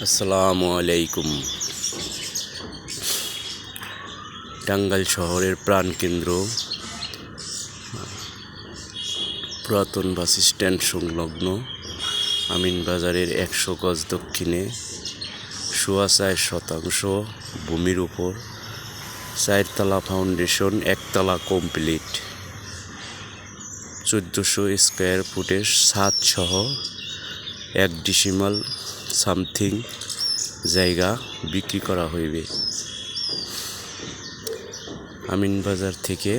আসসালামু আলাইকুম। টাঙ্গাইল শহরের প্রাণকেন্দ্র পুরাতন বাস স্ট্যান্ড সংলগ্ন আমিনবাজারের ১০০ গজ দক্ষিণে ৪.৫% ভূমির উপর ৪তলা ফাউন্ডেশন, ১তলা কমপ্লিট, ১৪০০ স্কয়ার ফুটের ছাদ সহ 1 সামথিং জায়গা বিক্রি করা হইবে। আমিনবাজার থেকে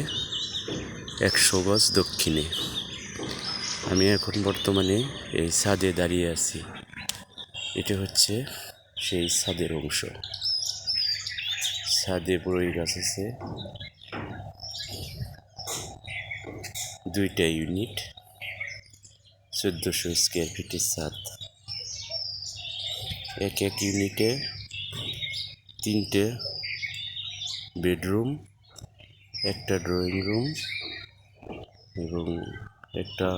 ১০০ গজ দক্ষিণে। আমি এখন বর্তমানে এই ছাদে দাঁড়িয়ে আছি। এটা হচ্ছে সেই ছাদের অংশ। ছাদে বড়ই গাছ আছে, 2টা ইউনিট, ১৪০০ স্কয়ার ফিটের ছাদ। এক ইউনিটে 3টে বেডরুম, 1টা ড্রয়িং রুম এবং 1টা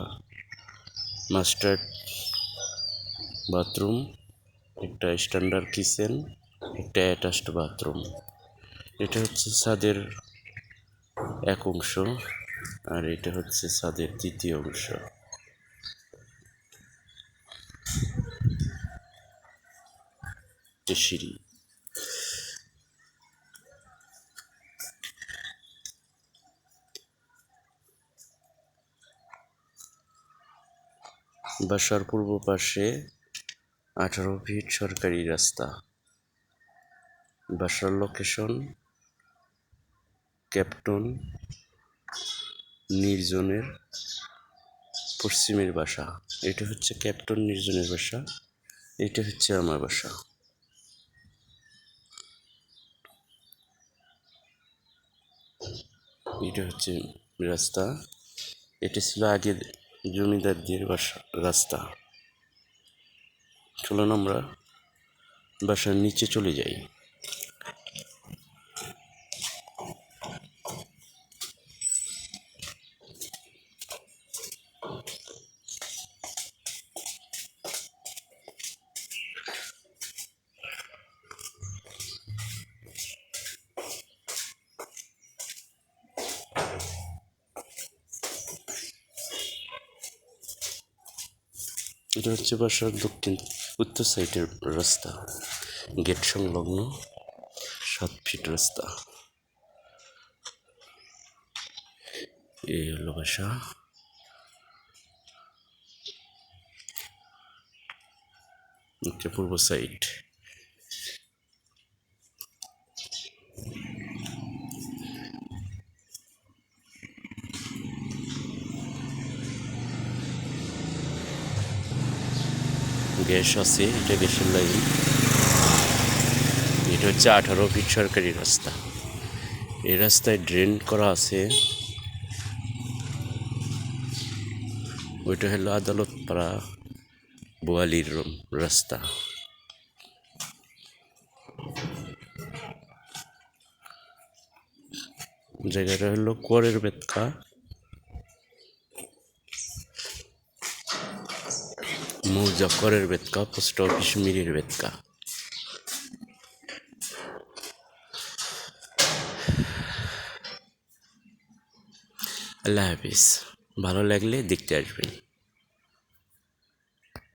মাস্টার বাথরুম, 1টা স্ট্যান্ডার্ড কিচেন, 1টা অ্যাটাচড বাথরুম। এটা হচ্ছে ছাদের এক অংশ, আর এটা হচ্ছে ছাদের দ্বিতীয় অংশ। সিঁড়ি। বাসার পূর্ব পাশে 18 ফিট সরকারি রাস্তা। বাসার লোকেশন ক্যাপ্টন নির্জনের পশ্চিমের বাসা। এটা হচ্ছে ক্যাপ্টন নির্জনের বাসা, এটা হচ্ছে আমার বাসা। এটা হচ্ছে রাস্তা। এটা ছিল আগে জমিদারদের বাসা রাস্তা। চলুন আমরা বাসার নিচে চলে যাই। এটা হচ্ছে বাসার উত্তর সাইডের রাস্তা। গেট সংলগ্ন 7 ফিট রাস্তা। এই হলো বাসা। এটা পূর্ব সাইড। গ্যাস আছে, এটা গ্যাসের লাইন। এটা হচ্ছে 18 ফিট সরকারি রাস্তা। এই রাস্তায় ড্রেন করা আছে। ওইটা হলো আদালত পাড়া বোয়ালির রাস্তা। জায়গাটা হলো করের বেতকা, মৌজা করের বেতকা, পোস্ট অফিস মিরির বেতকা। আল্লাহ হাফিজ। ভালো লাগলে দেখতে আসবেন।